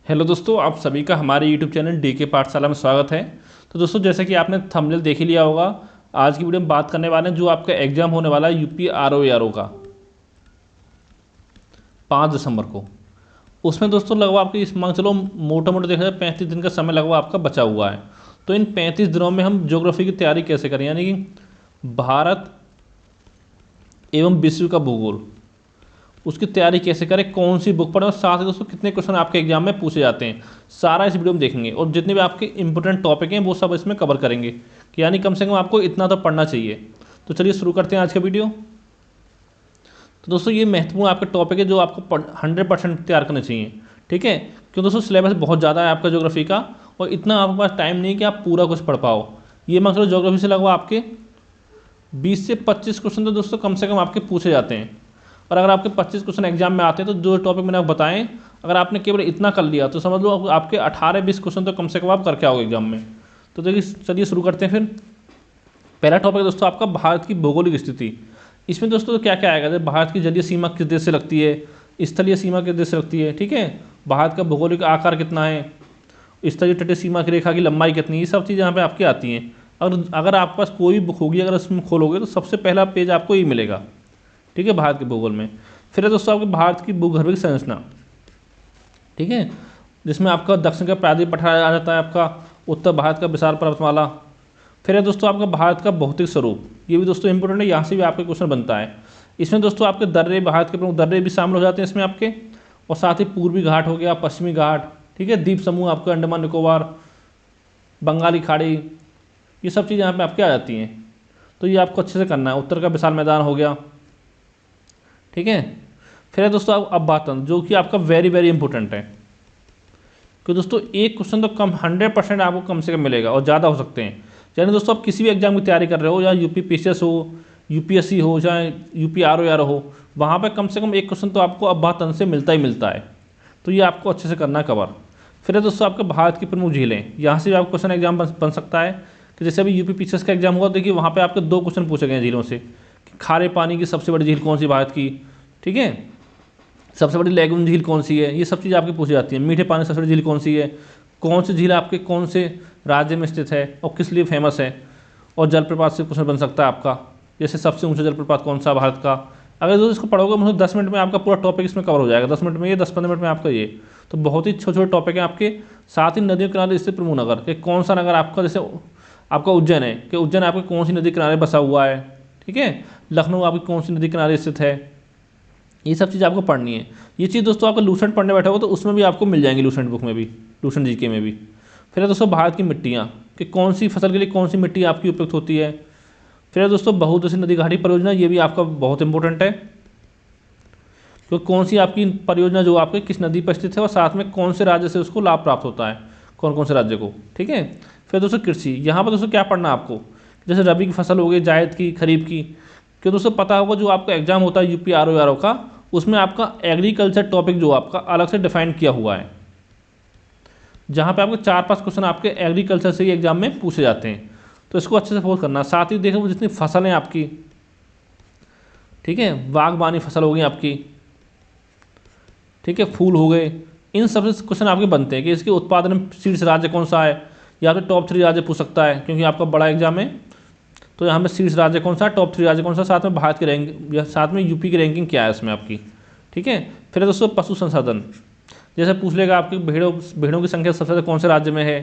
Hello दोस्तों, आप सभी का हमारे यूट्यूब चैनल डी के पाठशाला में स्वागत है। तो दोस्तों, जैसे कि आपने थंबनेल देख ही लिया होगा, आज की वीडियो में बात करने वाले हैं जो आपका एग्जाम होने वाला है यूपी आरओ का 5 दिसंबर को। उसमें दोस्तों लगभग आपकी इस मान चलो मोटा मोटा देखा जाए 35 दिन का समय लगभग आपका बचा हुआ है। तो इन 35 दिनों में हम ज्योग्राफी की तैयारी कैसे करें, यानी कि भारत एवं विश्व का भूगोल, उसकी तैयारी कैसे करें, कौन सी बुक पढ़ें, और साथ ही दोस्तों कितने क्वेश्चन आपके एग्जाम में पूछे जाते हैं, सारा इस वीडियो में देखेंगे। और जितने भी आपके इंपॉर्टेंट टॉपिक हैं वो सब इसमें कवर करेंगे कि यानी कम से कम आपको इतना तो पढ़ना चाहिए। तो चलिए शुरू करते हैं आज का वीडियो। तो दोस्तों, ये महत्वपूर्ण आपके टॉपिक है जो आपको 100% तैयार करने चाहिए, ठीक है। क्योंकि दोस्तों सिलेबस बहुत ज़्यादा है आपका ज्योग्राफी का, और इतना आपके पास टाइम नहीं कि आप पूरा कुछ पढ़ पाओ। ये मतलब ज्योग्राफी से लगभग आपके 20 से 25 क्वेश्चन तो दोस्तों कम से कम आपके पूछे जाते हैं। और अगर आपके 25 क्वेश्चन एग्जाम में आते हैं तो जो टॉपिक मैंने आपको बताएं, अगर आपने केवल इतना कर लिया तो समझ लो आपके 18-20 क्वेश्चन तो कम से कम आप करके आओगे एग्जाम में। तो देखिए, चलिए शुरू करते हैं फिर। पहला टॉपिक दोस्तों आपका भारत की भौगोलिक स्थिति। इसमें दोस्तों तो क्या क्या आएगा, जैसे भारत की जलीय सीमा किस देश से लगती है, स्थलीय सीमा किस देश से लगती है, ठीक है। भारत का भौगोलिक आकार कितना है, स्थलीय तटीय सीमा की रेखा की लंबाई कितनी है, ये सब चीज़ यहाँ पे आपकी आती हैं। और अगर आपके पास कोई बुक होगी, अगर उसमें खोलोगे तो सबसे पहला पेज आपको ये मिलेगा, ठीक है, भारत के भूगोल में। फिर है दोस्तों आपके भारत की भूगर्भिक संरचना, ठीक है, जिसमें आपका दक्षिण का प्रायद्वीप पठार आ जाता है, आपका उत्तर भारत का विशाल पर्वतमाला। फिर है दोस्तों आपका भारत का भौतिक स्वरूप, ये भी दोस्तों इंपॉर्टेंट है, यहाँ से भी आपका क्वेश्चन बनता है। इसमें दोस्तों आपके दर्रे, भारत के प्रमुख दर्रे भी शामिल हो जाते हैं इसमें आपके, और साथ ही पूर्वी घाट हो गया, पश्चिमी घाट, ठीक है, द्वीप समूह आपका अंडमान निकोबार, बंगाली खाड़ी, ये सब चीज़ यहाँ पे आपके आ जाती हैं। तो ये आपको अच्छे से करना है। उत्तर का विशाल मैदान हो गया, ठीक है। फिर है दोस्तों अवपातन, जो कि आपका वेरी वेरी इंपॉर्टेंट है, क्योंकि दोस्तों एक क्वेश्चन तो कम 100% आपको कम से कम मिलेगा, और ज़्यादा हो सकते हैं। यानी दोस्तों आप किसी भी एग्जाम की तैयारी कर रहे हो, या यूपी पीसीएस हो, यूपीएससी हो, चाहे यूपी आरओ हो, वहाँ पर कम से कम एक क्वेश्चन तो आपको अवपातन से मिलता ही मिलता है। तो ये आपको अच्छे से करना है कवर। फिर है दोस्तों आपके भारत की प्रमुख झीलें, यहाँ से भी आपको क्वेश्चन एग्जाम बन सकता है। कि जैसे अभी यूपी पीसीएस का एग्जाम हुआ, देखिए वहाँ पे आपके 2 क्वेश्चन पूछे गए हैं झीलों से, कि खारे पानी की सबसे बड़ी झील कौन सी भारत की, ठीक है, सबसे बड़ी लैगून झील कौन सी है, ये सब चीज़ आपकी पूछी जाती है। मीठे पानी सबसे बड़ी झील कौन सी है, कौन सी झील आपके कौन से राज्य में स्थित है और किस लिए फेमस है। और जलप्रपात से क्वेश्चन बन सकता है आपका, जैसे सबसे ऊंचा जलप्रपात कौन सा भारत का। अगर जो इसको पढ़ोगे मतलब 10 मिनट में आपका पूरा टॉपिक इसमें कवर हो जाएगा, 10 मिनट में ये, 10-15 मिनट में आपका ये। तो बहुत ही छोटे छोटे टॉपिक हैं आपके। साथ ही नदियों किनारे स्थित प्रमुख नगर, कि कौन सा नगर आपका, जैसे आपका उज्जैन है, कि उज्जैन आपके कौन सी नदी किनारे बसा हुआ है, ठीक है। लखनऊ आपकी कौन सी नदी किनारे स्थित है, ये सब चीज़ आपको पढ़नी है। ये चीज़ दोस्तों आपको लूसेंट पढ़ने बैठे हो तो उसमें भी आपको मिल जाएंगी, लूसेंट बुक में भी, लूसेंट जीके में भी। फिर है दोस्तों भारत की मिट्टियाँ, कि कौन सी फसल के लिए कौन सी मिट्टी आपकी उपयुक्त होती है। फिर है दोस्तों बहुउद्देशीय नदी घाटी परियोजना, ये भी आपका बहुत इंपॉर्टेंट है, क्योंकि कौन सी आपकी परियोजना जो आपके किस नदी पर स्थित है, और साथ में कौन से राज्य से उसको लाभ प्राप्त होता है, कौन कौन से राज्य को, ठीक है। फिर दोस्तों कृषि, यहाँ पर दोस्तों क्या पढ़ना है आपको, जैसे रबी की फसल हो गई, जायद की, खरीफ की। क्योंकि दोस्तों पता होगा जो आपका एग्जाम होता है यूपी आरओ का, उसमें आपका एग्रीकल्चर टॉपिक जो आपका अलग से डिफाइन किया हुआ है, जहाँ पे आपके 4-5 क्वेश्चन आपके एग्रीकल्चर से ही एग्जाम में पूछे जाते हैं। तो इसको अच्छे से फोकस करना। साथ ही देखो जितनी फसलें आपकी, ठीक है, बागबानी फसल हो गई आपकी, ठीक है, फूल हो गए, इन सब से क्वेश्चन आपके बनते हैं कि इसके उत्पादन में शीर्ष राज्य कौन सा है, या फिर टॉप 3 राज्य पूछ सकता है, क्योंकि आपका बड़ा एग्जाम है। तो यहाँ पे शीर्ष राज्य कौन सा, टॉप 3 राज्य कौन सा, साथ में भारत की रैंक या साथ में यूपी की रैंकिंग क्या है इसमें आपकी, ठीक है। फिर दोस्तों पशु संसाधन, जैसे पूछ लेगा आपकी भेड़ों की संख्या सबसे ज़्यादा कौन से राज्य में है,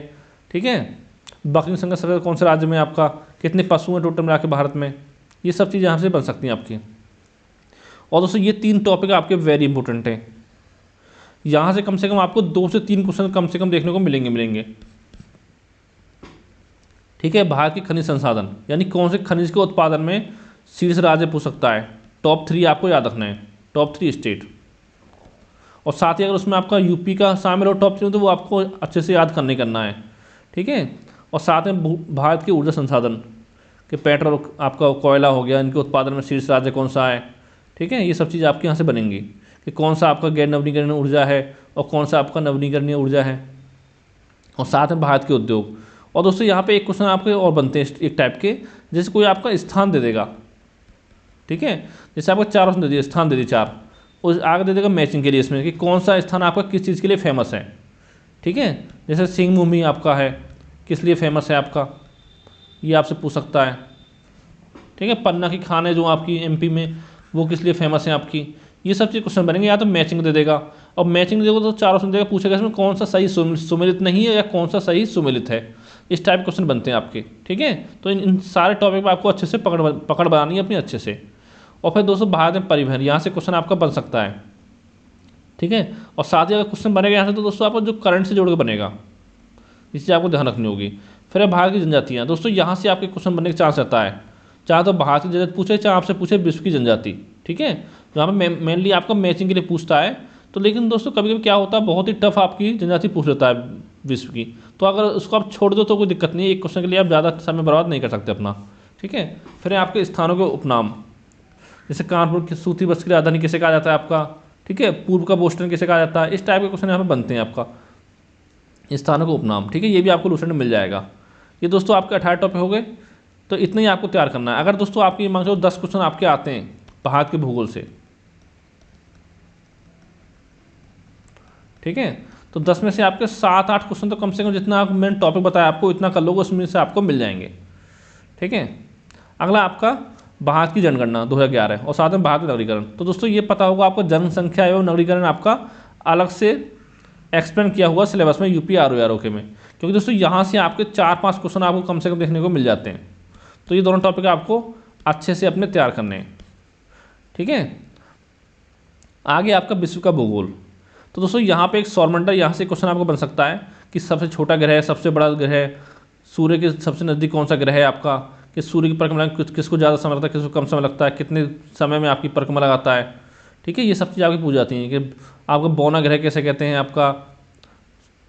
ठीक है, बकरी की संख्या सबसे ज़्यादा कौन से राज्य में, आपका कितने पशु हैं टोटल मिला के भारत में। ये सब चीज़ यहाँ से बन सकती हैं आपकी। और दोस्तों ये 3 टॉपिक आपके वेरी इंपॉर्टेंट हैं, यहाँ से कम आपको 2 से 3 क्वेश्चन कम से कम देखने को मिलेंगे, ठीक है। भारत के खनिज संसाधन, यानी कौन से खनिज के उत्पादन में शीर्ष राज्य पूछ सकता है, टॉप 3 आपको याद रखना है, टॉप 3 स्टेट। और साथ ही अगर उसमें आपका यूपी का शामिल हो टॉप 3 तो वो आपको अच्छे से याद करना है, ठीक है। और साथ में भारत के ऊर्जा संसाधन, कि पेट्रोल आपका कोयला हो गया, इनके उत्पादन में शीर्ष राज्य कौन सा है, ठीक है। ये सब चीज़ आपके यहाँ से बनेंगी, कि कौन सा आपका गैर नवीनीकरणीय ऊर्जा है और कौन सा आपका नवीनीकरणीय ऊर्जा है। और साथ में भारत के उद्योग। और दोस्तों यहाँ पे एक क्वेश्चन आपके और बनते हैं एक टाइप के, जैसे कोई आपका स्थान दे देगा, ठीक है, जैसे आपको 4 ऑप्शन दे दिए, स्थान दे दिए 4, और आगे दे देगा मैचिंग के लिए इसमें, कि कौन सा स्थान आपका किस चीज़ के लिए फेमस है, ठीक है। जैसे सिंह भूमि आपका है, किस लिए फेमस है आपका, ये आपसे पूछ सकता है। ठीक है, पन्ना की खान है जो आपकी एमपी में, वो किस लिए फेमस है आपकी। ये सब चीज़ क्वेश्चन बनेंगे। या तो मैचिंग दे देगा, और मैचिंग देगा तो चार ऑप्शन देगा, पूछेगा इसमें कौन सा सही सुमेलित नहीं है या कौन सा सही सुमेलित है। इस टाइप क्वेश्चन बनते हैं आपके। ठीक है, तो इन सारे टॉपिक पर आपको अच्छे से पकड़ बनानी है अपनी अच्छे से। और फिर दोस्तों भारत में परिवहन, यहाँ से क्वेश्चन आपका बन सकता है। ठीक है, और साथ ही अगर क्वेश्चन बनेगा यहाँ से तो दोस्तों आपको जो करंट से जोड़ के बनेगा, इस चीज़ आपको ध्यान रखनी होगी। फिर है भारत की जनजातियाँ। दोस्तों यहाँ से आपके क्वेश्चन बनने का चांस रहता है, चाहे तो भारत की जनजाति पूछे, चाहे आपसे पूछे विश्व की जनजाति। ठीक है, यहाँ पे मेनली आपका मैचिंग के लिए पूछता है। तो लेकिन दोस्तों कभी कभी क्या होता है, बहुत ही टफ आपकी जनजाति पूछ लेता है विश्व की, तो अगर उसको आप छोड़ दो तो कोई दिक्कत नहीं है, एक क्वेश्चन के लिए आप ज़्यादा समय बर्बाद नहीं कर सकते अपना। ठीक है, फिर है आपके स्थानों के उपनाम, जैसे कानपुर की सूती बस की राजधानी किसे कहा जाता है आपका। ठीक है, पूर्व का बोस्टन किसे कहा जाता है। इस टाइप के क्वेश्चन यहाँ पे बनते हैं आपका, स्थानों के उपनाम। ठीक है, ये भी आपको लूसेंट में मिल जाएगा। ये दोस्तों आपके 18 टॉपिक हो गए, तो इतना ही आपको तैयार करना है। अगर दोस्तों आपकी मान लो 10 क्वेश्चन आपके आते हैं भारत के भूगोल से, ठीक है, तो 10 में से आपके 7-8 क्वेश्चन तो कम से कम जितना आप मैंने टॉपिक बताया आपको इतना कर लोगे, उसमें से आपको मिल जाएंगे। ठीक है, अगला आपका भारत की जनगणना 2011 और साथ में भारत का नगरीकरण। तो दोस्तों ये पता होगा आपको, जनसंख्या एवं नगरीकरण आपका अलग से एक्सप्लेन किया हुआ सिलेबस में यूपी आरओ के में, क्योंकि दोस्तों यहाँ से आपके 4-5 क्वेश्चन आपको कम से कम देखने को मिल जाते हैं। तो ये दोनों टॉपिक आपको अच्छे से अपने तैयार करने हैं। ठीक है, आगे आपका विश्व का भूगोल। तो दोस्तों यहाँ पे एक सौरमंडल, यहाँ से क्वेश्चन आपको बन सकता है कि सबसे छोटा ग्रह, सबसे बड़ा ग्रह, सूर्य के सबसे नज़दीक कौन सा ग्रह है आपका, कि सूर्य की परिक्रमा किसको ज़्यादा समय लगता है, किसको कम समय लगता है, कितने समय में आपकी परिक्रमा लगाता है। ठीक है, ये सब चीज़ आपकी पूछ जाती हैं कि आपका बौना ग्रह कैसे कहते हैं आपका।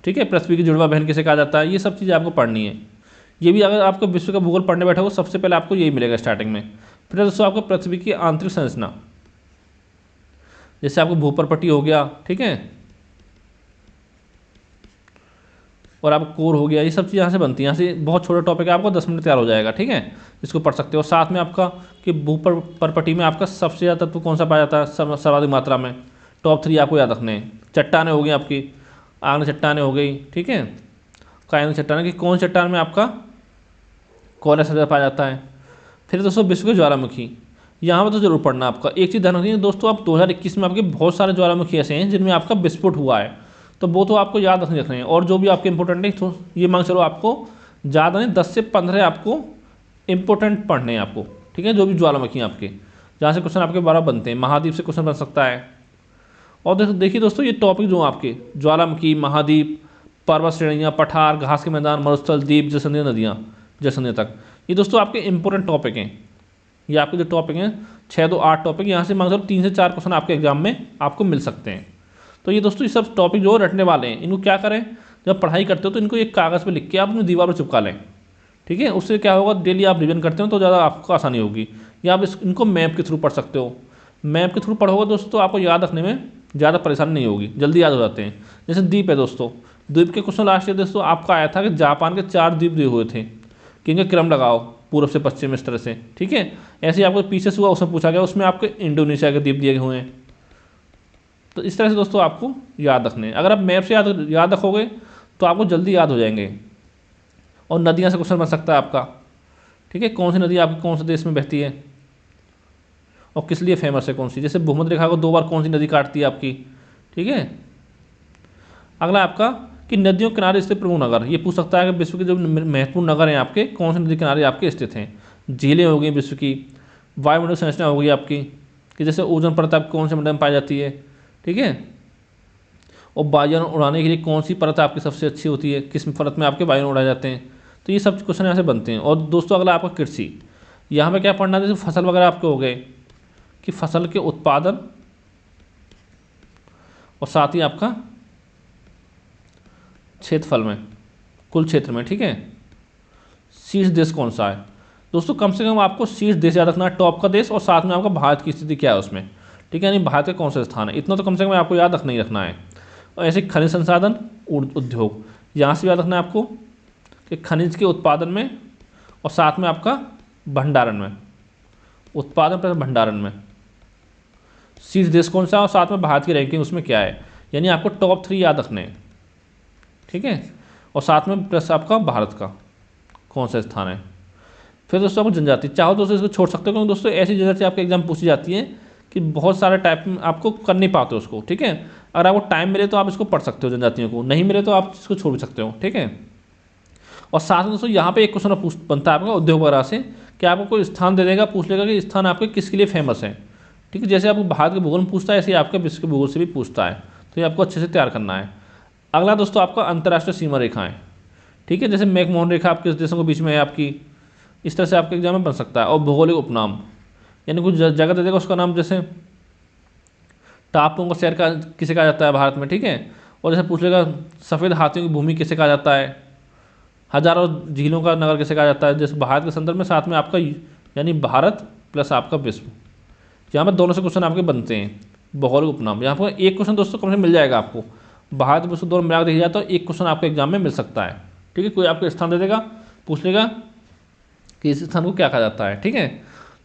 ठीक है, पृथ्वी की जुड़वा बहन किसे कहा जाता है। ये सब चीज़ें आपको पढ़नी है। ये भी अगर आपको विश्व का भूगोल पढ़ने बैठे हो, सबसे पहले आपको यही मिलेगा स्टार्टिंग में। फिर दोस्तों आपको पृथ्वी की आंतरिक संरचना, जैसे आपको भूपर्पटी हो गया, ठीक है, और आपको कोर हो गया, ये सब चीज़ यहाँ से बनती है। यहाँ से बहुत छोटा टॉपिक है, आपको 10 मिनट तैयार हो जाएगा। ठीक है, इसको पढ़ सकते हो। साथ में आपका कि भूपर्पटी में आपका सबसे ज़्यादा तत्व कौन सा पाया जाता है सर्वाधिक मात्रा में, टॉप 3 आपको याद रखने हैं। चट्टानें हो गई आपकी, आग्नेय चट्टानें हो गई, ठीक है, कायनिक चट्टानें, कि कौन चट्टान में आपका कोयला सबसे ज़्यादा पाया जाता है। फिर दोस्तों विश्व के ज्वालामुखी, यहाँ पर तो जरूर पढ़ना आपका। एक चीज़ ध्यान रखिए दोस्तों, आप 2021 में आपके बहुत सारे ज्वालामुखी ऐसे हैं जिनमें आपका विस्फोट हुआ है, तो वो तो आपको याद रखने हैं। और जो भी आपके इंपॉर्टेंट है, तो ये मान चलो आपको ज़्यादा नहीं 10 से 15 आपको इंपॉर्टेंट पढ़ने हैं आपको। ठीक है, जो भी ज्वालामुखी आपके, जहाँ से क्वेश्चन आपके 12 बनते हैं। महाद्वीप से क्वेश्चन बन सकता है। और देखिए दोस्तों, ये टॉपिक जो आपके ज्वालामुखी, महाद्वीप, पर्वत श्रेणियाँ, पठार, घास के मैदान, मरुस्थल, द्वीप, जलसंधियाँ, नदियाँ, जलसंधियाँ तक, ये दोस्तों आपके इंपॉर्टेंट टॉपिक हैं। ये आपके जो टॉपिक हैं 6 2 8 टॉपिक, यहाँ से मान लो 3 से 4 क्वेश्चन आपके एग्जाम में आपको मिल सकते हैं। तो ये दोस्तों ये सब टॉपिक जो रटने वाले हैं, इनको क्या करें, जब पढ़ाई करते हो तो इनको एक कागज़ पे लिख के आप अपनी दीवार पर चिपका लें। ठीक है, उससे क्या होगा, डेली आप रिविजन करते हो तो ज़्यादा आपको आसानी होगी। या आप इनको मैप के थ्रू पढ़ सकते हो। मैप के थ्रू पढ़ोगे दोस्तों तो आपको याद रखने में ज़्यादा परेशानी नहीं होगी, जल्दी याद हो जाते हैं। जैसे द्वीप है दोस्तों, द्वीप के क्वेश्चन लास्ट ईयर दोस्तों आपका आया था कि जापान के 4 द्वीप दिए हुए थे, कि इनका क्रम लगाओ पूर्व से पश्चिम इस तरह से। ठीक है, ऐसे ही आपको पीछे से हुआ, उसमें पूछा गया, उसमें आपके इंडोनेशिया के द्वीप दिए हुए हैं। तो इस तरह से दोस्तों आपको याद रखने हैं। अगर आप मैप से याद रखोगे तो आपको जल्दी याद हो जाएंगे। और नदियाँ से क्वेश्चन बन सकता है आपका। ठीक है, कौन सी नदी आपके कौन से देश में बहती है और किस लिए फेमस है, कौन सी, जैसे भूमध्य रेखा को 2 बार कौन सी नदी काटती है आपकी। ठीक है, अगला आपका कि नदियों के किनारे स्थित प्रमुख नगर, ये पूछ सकता है कि विश्व के जो महत्वपूर्ण नगर हैं आपके कौन से नदी किनारे आपके स्थित हैं। झीलें हो गई विश्व की, वायुमंडल संरचना हो गई आपकी, कि जैसे ओजोन परत आपकी कौन से मंडल में पाई जाती है। ठीक है, और वायुयान उड़ाने के लिए कौन सी परत आपकी सबसे अच्छी होती है, किस परत में आपके वायुयान उड़ाए जाते हैं। तो ये सब क्वेश्चन यहाँ से बनते हैं। और दोस्तों अगला आपका कृषि, यहाँ पे क्या पढ़ना है, जैसे फसल वगैरह आपके हो गए, कि फसल के उत्पादन और साथ ही आपका क्षेत्रफल में, कुल क्षेत्र में। ठीक है, शीर्ष देश कौन सा है दोस्तों, कम से कम आपको शीर्ष देश याद रखना है, टॉप का देश, और साथ में आपका भारत की स्थिति क्या है उसमें। ठीक है, यानी भारत का कौन सा स्थान है, इतना तो कम से कम आपको याद रखना ही रखना है। और ऐसे खनिज संसाधन उद्योग, यहाँ से याद रखना है आपको कि खनिज के उत्पादन में और साथ में आपका भंडारण में, उत्पादन प्लस भंडारण में शीर्ष देश कौन सा, और साथ में भारत की रैंकिंग उसमें क्या है। यानी आपको टॉप 3 याद रखने हैं। ठीक है, और साथ में प्लस आपका भारत का कौन सा स्थान है। फिर दोस्तों आपको जनजाति, चाहो दोस्तों इसको छोड़ सकते हो, क्योंकि दोस्तों ऐसी जनजाति आपके एग्जाम पूछी जाती है कि बहुत सारे टाइप में आपको कर नहीं पाते हो उसको, ठीक है। अगर आपको टाइम मिले तो आप इसको पढ़ सकते हो जनजातियों को, नहीं मिले तो आप इसको छोड़ भी सकते हो, ठीक है। और साथ में दोस्तों यहाँ पे एक क्वेश्चन बनता है आपका उद्योग वगैरह से, कि आपको कोई स्थान दे देगा, पूछ लेगा कि स्थान आपके किसके लिए फेमस है, ठीक है। जैसे आपको भारत के भूगोल में पूछता है, ऐसे ही आपके विश्व के भूगोल से भी पूछता है, तो ये आपको अच्छे से तैयार करना है। अगला दोस्तों आपका अंतर्राष्ट्रीय सीमा रेखाएं, ठीक है, जैसे मैकमोहन रेखा आपके देशों के बीच में है आपकी, इस तरह से आपके एग्जाम में बन सकता है। और भौगोलिक उपनाम, यानी कुछ जगह दे देगा उसका नाम, जैसे टापुओं का शहर का किसे कहा जाता है भारत में, ठीक है। और जैसे पूछ लेगा सफ़ेद हाथियों की भूमि किसे कहा जाता है, हजारों झीलों का नगर किसे कहा जाता है, जैसे भारत के संदर्भ में साथ में आपका यानी भारत प्लस आपका विश्व, यहाँ पर दोनों से क्वेश्चन आपके बनते हैं। भौगोलिक उपनाम, यहाँ पर एक क्वेश्चन दोस्तों कम से मिल जाएगा आपको, भारत विश्व दोनों मिला देखा जाए तो एक क्वेश्चन आपके एग्जाम में मिल सकता है, ठीक है। कोई आपको स्थान दे देगा, पूछ लेगा कि इस स्थान को क्या कहा जाता है, ठीक है।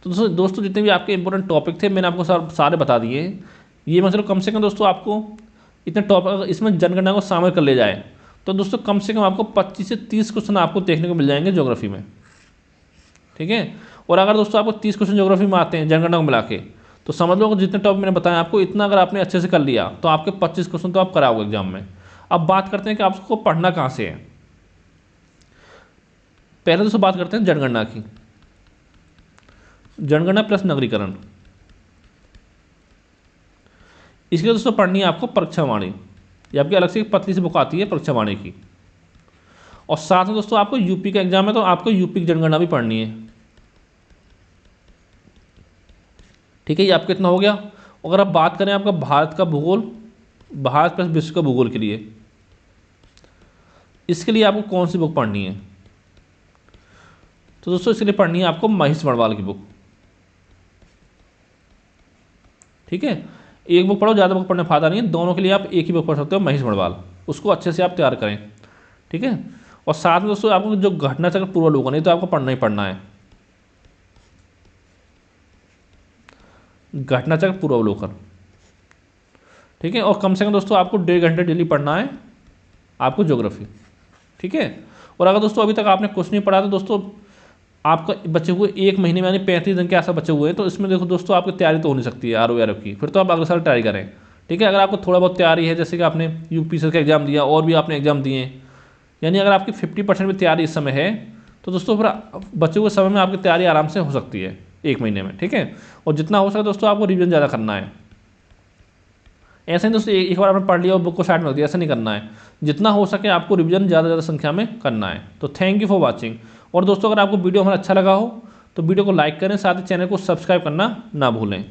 तो दोस्तों जितने भी आपके इंपॉर्टेंट टॉपिक थे मैंने आपको सारे बता दिए। ये मतलब कम से कम दोस्तों आपको इतने टॉपिक इसमें जनगणना को शामिल कर ले जाए तो दोस्तों कम से कम आपको 25 से 30 क्वेश्चन आपको देखने को मिल जाएंगे ज्योग्राफी में, ठीक है। और अगर दोस्तों आपको 30 क्वेश्चन ज्योग्राफी में आते हैं जनगणना को मिला के, तो समझ लो जितने टॉपिक मैंने बताया आपको, इतना अगर आपने अच्छे से कर लिया तो आपके 25 क्वेश्चन तो आप कराओगे एग्जाम में। अब बात करते हैं कि आपको पढ़ना कहाँ से है। पहले दोस्तों बात करते हैं जनगणना की, जनगणना प्लस नगरीकरण। इसके दोस्तों पढ़नी है आपको परीक्षावाणी, ये आपकी अलग से एक पतली सी बुक आती है परीक्षावाणी की। और साथ में दोस्तों आपको यूपी का एग्जाम है तो आपको यूपी की जनगणना भी पढ़नी है, ठीक है। ये आपका कितना हो गया। अगर आप बात करें आपका भारत का भूगोल, भारत प्लस विश्व का भूगोल के लिए, इसके लिए आपको कौन सी बुक पढ़नी है, तो दोस्तों इसके लिए पढ़नी है आपको महेश बड़वाल की बुक, ठीक है। एक बुक पढ़ो, ज़्यादा बुक पढ़ने फायदा नहीं है, दोनों के लिए आप एक ही बुक पढ़ सकते हो, महेश बड़वाल, उसको अच्छे से आप तैयार करें, ठीक है। और साथ में दोस्तों आपको जो घटना चक्र पूर्वावलोकन, ये तो आपको पढ़ना ही पढ़ना है, घटना चक्र पूर्वावलोकन, ठीक है। और कम से कम दोस्तों आपको 1.5 घंटे डेली पढ़ना है आपको ज्योग्राफी, ठीक है। और अगर दोस्तों अभी तक आपने कुछ नहीं पढ़ा तो दोस्तों आपका बचे हुए 1 महीने में यानी 35 दिन के ऐसा बचे हुए हैं, तो इसमें देखो दोस्तों आपकी तैयारी तो हो नहीं सकती है ROF की, फिर तो आप अगले साल ट्राई करें, ठीक है। अगर आपको थोड़ा बहुत तैयारी है, जैसे कि आपने UPSC का एग्जाम दिया और भी आपने एग्जाम दिए, यानी अगर आपकी 50% भी तैयारी इस समय है तो दोस्तों फिर बचे हुए समय में आपकी तैयारी आराम से हो सकती है 1 महीने में, ठीक है। और जितना हो सके दोस्तों आपको रिविजन ज़्यादा करना है। ऐसे नहीं दोस्तों एक बार आपने पढ़ लिया और बुक को साइड में रख दिया, ऐसा नहीं करना है, जितना हो सके आपको रिविजन ज़्यादा संख्या में करना है। तो थैंक यू फॉर वॉचिंग। और दोस्तों अगर आपको वीडियो हमारा अच्छा लगा हो तो वीडियो को लाइक करें, साथ ही चैनल को सब्सक्राइब करना ना भूलें।